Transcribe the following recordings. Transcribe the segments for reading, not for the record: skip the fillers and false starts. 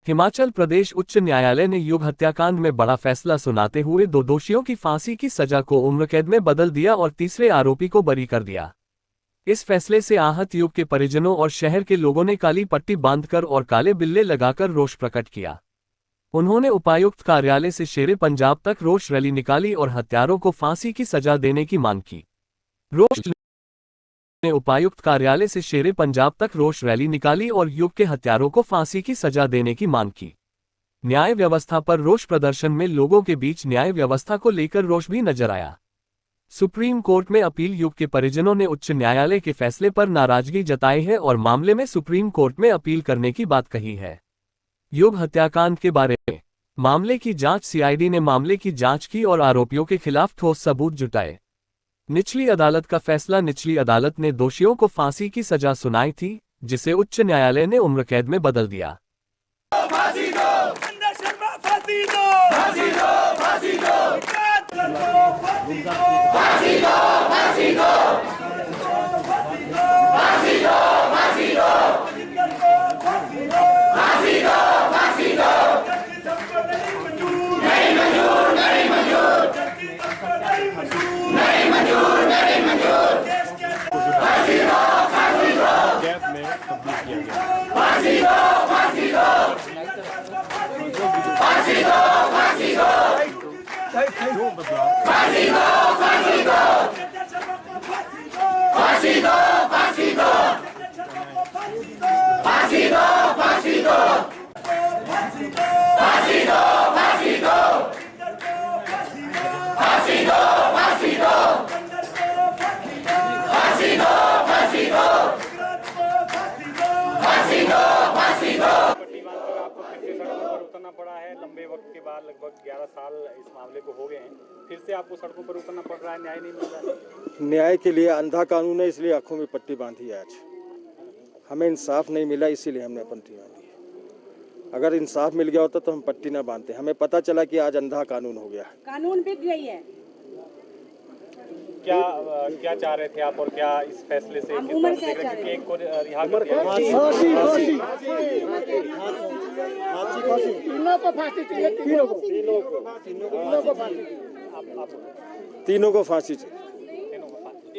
हिमाचल प्रदेश उच्च न्यायालय ने युग हत्याकांड में बड़ा फैसला सुनाते हुए 2 दोषियों की फांसी की सजा को उम्रकैद में बदल दिया और तीसरे आरोपी को बरी कर दिया। इस फैसले से आहत युग के परिजनों और शहर के लोगों ने काली पट्टी बांधकर और काले बिल्ले लगाकर रोष प्रकट किया। उन्होंने उपायुक्त कार्यालय से शेरे पंजाब तक रोष रैली निकाली और हत्यारों को फांसी की सजा देने की मांग की। रोष ने उपायुक्त कार्यालय से शेरे पंजाब तक रोष रैली निकाली और युग के हत्यारों को फांसी की सजा देने की मांग की। न्याय व्यवस्था पर रोष प्रदर्शन में लोगों के बीच न्याय व्यवस्था को लेकर रोष भी नजर आया। सुप्रीम कोर्ट में अपील युग के परिजनों ने उच्च न्यायालय के फैसले पर नाराजगी जताई है और मामले में सुप्रीम कोर्ट में अपील करने की बात कही है। युग हत्याकांड के बारे में मामले की जांच सीआईडी ने मामले की जांच की और आरोपियों के खिलाफ ठोस सबूत जुटाए। निचली अदालत का फैसला। निचली अदालत ने दोषियों को फांसी की सजा सुनाई थी, जिसे उच्च न्यायालय ने उम्रकैद में बदल दिया। पड़ा है। लंबे वक्त के बाद लगभग 11 साल इस मामले को हो गए हैं, फिर से आपको सड़कों पर उतरना पड़ रहा है। न्याय नहीं मिल रहा है। न्याय के लिए अंधा कानून है, इसलिए आंखों में पट्टी बांधी है। आज हमें इंसाफ नहीं मिला, इसीलिए हमने पट्टी बांधी है। अगर इंसाफ मिल गया होता तो हम पट्टी ना बांधते। हमें पता चला कि आज अंधा कानून हो गया। कानून बिक गई है। क्या चाह रहे थे आप और क्या इस फैसले से एक को रिहा कर दिया? तीनों को फांसी चाहिए। तीनों को फांसी चाहिए।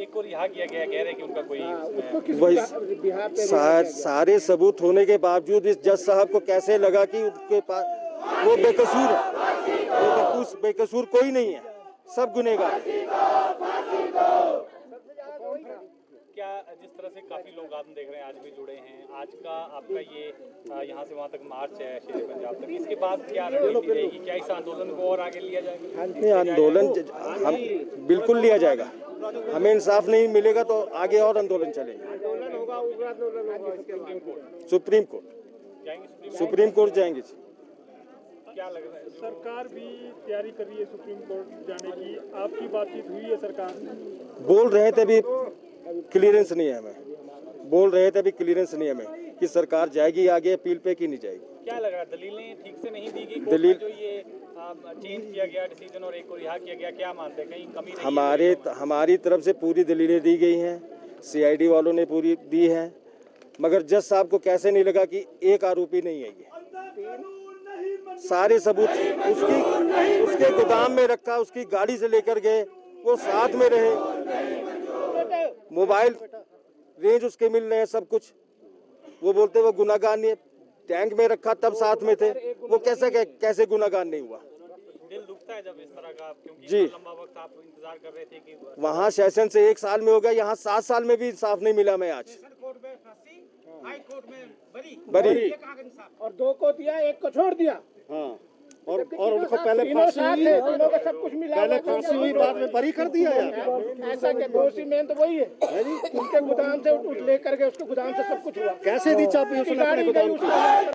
एक को रिहा किया गया, कह रहे कि उनका कोई वही सारे सबूत होने के बावजूद इस जज साहब को कैसे लगा कि उनके पास वो बेकसूर है। बेकसूर कोई नहीं है, सब गुनहगार। क्या जिस तरह से काफी लोग आप देख रहे हैं आज भी जुड़े हैं, आज का आपका ये यहाँ से वहाँ तक मार्च है शेरे पंजाब तक, इसके बाद क्या रणनीति रहेगी? क्या इस आंदोलन को और आगे लिया जाएगा? नहीं, आंदोलन हम बिल्कुल लिया जाएगा। हमें इंसाफ नहीं मिलेगा तो आगे और आंदोलन चलेगा। सुप्रीम कोर्ट जाएंगे। क्या लग रहा है? सरकार भी तैयारी कर रही है सुप्रीम कोर्ट जाने की। आपकी बातचीत हुई है सरकार? बोल रहे थे, अभी क्लियरेंस नहीं है हमें। बोल रहे थे, अभी क्लियरेंस नहीं है हमें कि सरकार जाएगी आगे अपील पे कि नहीं जाएगी। क्या लग रहा है? दलीलें ठीक से नहीं दी गई? दलील जो ये चेंज किया गया डिसीजन और एक को रिहा किया गया, क्या मानते हैं कहीं कमी नहीं? हमारी तरफ से पूरी दलीलें दी गई हैं, सीआईडी वालों ने पूरी दी है। मगर जज साहब को कैसे नहीं लगा कि एक आरोपी नहीं है ये? सारे सबूत उसके गोदाम में रखा, उसकी गाड़ी से लेकर गए, वो साथ में रहे, मोबाइल रेंज उसके मिल रहे हैं, सब कुछ। वो बोलते वो गुनाहगार नहीं है, टैंक में रखा तब साथ में थे, वो कैसे गुनाहगार नहीं हुआ? दिल दुखता है जब इस तरह का, क्योंकि जी लंबा वक्त आप इंतजार कर रहे थे कि वहाँ सेशन से 1 साल में हो गया, यहाँ 7 साल में भी इंसाफ नहीं मिला। मैं आज हाई कोर्ट में बरी और 2 को दिया, 1 को छोड़ दिया। हाँ, और उनको पहले फांसी हुई, तीनों को सब कुछ मिला। पहले फांसी हुई, बाद में बरी कर दिया यार। ऐसा क्या? दोषी मेन तो वही है। उनके गोदाम से लेकर के उसके गोदाम से सब कुछ हुआ। कैसे दी चाबी उसने अपने गोदाम की?